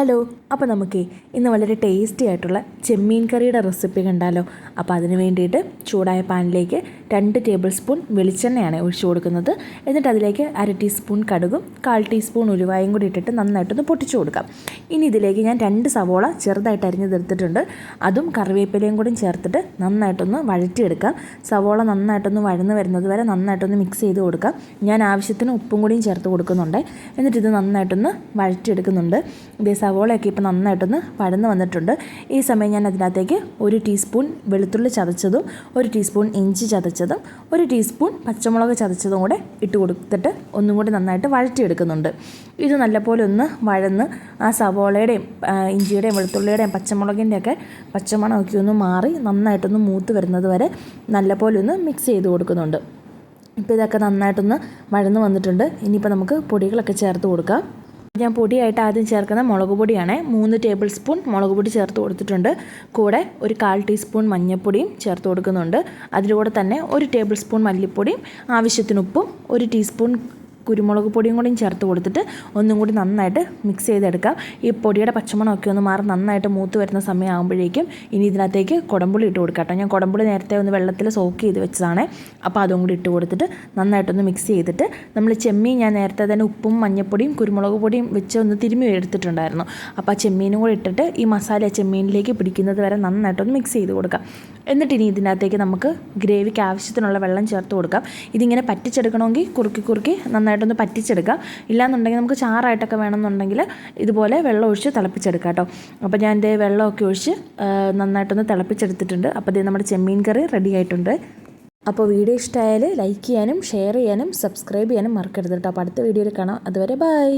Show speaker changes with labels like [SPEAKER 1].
[SPEAKER 1] Hello, അപ്പോൾ നമുക്കേ ഇന്ന് വളരെ ടേസ്റ്റി ആയിട്ടുള്ള ചെമ്മീൻ കറിയുടെ റെസിപ്പി കണ്ടാലോ. അപ്പോൾ അതിന് വേണ്ടിയിട്ട് ചൂടായ പാനിലേക്ക് 2 ടേബിൾ സ്പൂൺ വെളിച്ചെണ്ണയാണ് ഒഴിച്ചു കൊടുക്കുന്നത്. എന്നിട്ട് അതിലേക്ക് 1/2 ടീസ്പൂൺ കടുകും 1/4 ടീസ്പൂൺ ഉലുവായും കൂടി ഇട്ടിട്ട് നന്നായിട്ടൊന്ന് പൊട്ടിച്ചു കൊടുക്കാം. ഇനി ഇതിലേക്ക് ഞാൻ 2 സവോള ചെറുതായിട്ട് അരിഞ്ഞെടുത്തിട്ടുണ്ട്. അതും കറിവേപ്പിലയും കൂടി ചേർത്തിട്ട് നന്നായിട്ടൊന്ന് വഴറ്റിയെടുക്കാം. സവോള നന്നായിട്ടൊന്ന് വഴന്ന് വരുന്നത് വരെ നന്നായിട്ടൊന്ന് മിക്സ് ചെയ്ത് കൊടുക്കാം. ഞാൻ ആവശ്യത്തിന് ഉപ്പും കൂടിയും ചേർത്ത് കൊടുക്കുന്നുണ്ട്. എന്നിട്ട് ഇത് നന്നായിട്ടൊന്ന് വഴറ്റിയെടുക്കുന്നുണ്ട്. സവോളയൊക്കെ ഇപ്പോൾ നന്നായിട്ടൊന്ന് വഴന്ന് വന്നിട്ടുണ്ട്. ഈ സമയം ഞാൻ അതിനകത്തേക്ക് 1 ടീസ്പൂൺ വെളുത്തുള്ളി ചതച്ചതും 1 ടീസ്പൂൺ ഇഞ്ചി ചതച്ചതും 1 ടീസ്പൂൺ പച്ചമുളക് ചതച്ചതും കൂടെ ഇട്ട് കൊടുത്തിട്ട് ഒന്നും കൂടി നന്നായിട്ട് വഴറ്റിയെടുക്കുന്നുണ്ട്. ഇത് നല്ലപോലെ ഒന്ന് വഴന്ന് ആ സവോളയുടെയും ഇഞ്ചിയുടെയും വെളുത്തുള്ളിയുടെയും പച്ചമുളകിൻ്റെയൊക്കെ പച്ചമണമൊക്കെ ഒന്ന് മാറി നന്നായിട്ടൊന്ന് മൂത്ത് വരുന്നത് വരെ നല്ലപോലെ ഒന്ന് മിക്സ് ചെയ്ത് കൊടുക്കുന്നുണ്ട്. ഇപ്പോൾ ഇതൊക്കെ നന്നായിട്ടൊന്ന് വഴന്ന് വന്നിട്ടുണ്ട്. ഇനിയിപ്പോൾ നമുക്ക് പൊടികളൊക്കെ ചേർത്ത് കൊടുക്കാം. ഞാൻ പൊടിയായിട്ട് ആദ്യം ചേർക്കുന്ന മുളക് പൊടിയാണ്. 3 ടേബിൾ സ്പൂൺ മുളക് പൊടി ചേർത്ത് കൊടുത്തിട്ടുണ്ട്. കൂടെ ഒരു 1/4 ടീസ്പൂൺ മഞ്ഞൾപ്പൊടിയും ചേർത്ത് കൊടുക്കുന്നുണ്ട്. അതിലൂടെ തന്നെ 1 ടേബിൾ സ്പൂൺ മല്ലിപ്പൊടിയും ആവശ്യത്തിന് ഉപ്പും 1 ടീസ്പൂൺ കുരുമുളക് പൊടിയും കൂടിയും ചേർത്ത് കൊടുത്തിട്ട് ഒന്നും കൂടി നന്നായിട്ട് മിക്സ് ചെയ്തെടുക്കാം. ഈ പൊടിയുടെ പച്ചമണമൊക്കെ ഒന്ന് മാറി നന്നായിട്ട് മൂത്ത് വരുന്ന സമയമാകുമ്പോഴേക്കും ഇനി ഇതിനകത്തേക്ക് കുടംപുളി ഇട്ട് കൊടുക്കാം കേട്ടോ. ഞാൻ കുടംപുളി നേരത്തെ ഒന്ന് വെള്ളത്തിൽ സോക്ക് ചെയ്ത് വെച്ചതാണ്. അപ്പോൾ അതും കൂടി ഇട്ട് കൊടുത്തിട്ട് നന്നായിട്ടൊന്ന് മിക്സ് ചെയ്തിട്ട് നമ്മൾ ചെമ്മീൻ ഞാൻ നേരത്തെ തന്നെ ഉപ്പും മഞ്ഞൾപ്പൊടിയും കുരുമുളക് പൊടിയും വെച്ച് ഒന്ന് തിരുമ്മി എടുത്തിട്ടുണ്ടായിരുന്നു. അപ്പോൾ ആ ചെമ്മീനും കൂടി ഇട്ടിട്ട് ഈ മസാല ചെമ്മീനിലേക്ക് പിടിക്കുന്നത് വരെ നന്നായിട്ടൊന്ന് മിക്സ് ചെയ്ത് കൊടുക്കാം. എന്നിട്ട് ഇനി ഇതിനകത്തേക്ക് നമുക്ക് ഗ്രേവിക്ക് ആവശ്യത്തിനുള്ള വെള്ളം ചേർത്ത് കൊടുക്കാം. ഇതിങ്ങനെ പറ്റിച്ചെടുക്കണമെങ്കിൽ കുറുക്കി നന്നായിട്ടൊന്ന് പറ്റിച്ചെടുക്കാം. ഇല്ലാന്നുണ്ടെങ്കിൽ നമുക്ക് ചാറായിട്ടൊക്കെ വേണമെന്നുണ്ടെങ്കിൽ ഇതുപോലെ വെള്ളം ഒഴിച്ച് തിളപ്പിച്ചെടുക്കാം കേട്ടോ. അപ്പോൾ ഞാൻ എൻ്റെ വെള്ളമൊക്കെ ഒഴിച്ച് നന്നായിട്ടൊന്ന് തിളപ്പിച്ചെടുത്തിട്ടുണ്ട്. അപ്പോൾ ഇത് നമ്മുടെ ചെമ്മീൻ കറി റെഡി ആയിട്ടുണ്ട്. അപ്പോൾ വീഡിയോ ഇഷ്ടമായാൽ ലൈക്ക് ചെയ്യാനും ഷെയർ ചെയ്യാനും സബ്സ്ക്രൈബ് ചെയ്യാനും മറക്കരുത് കേട്ടോ. അപ്പോൾ അടുത്ത വീഡിയോയിൽ കാണാം. അതുവരെ ബൈ.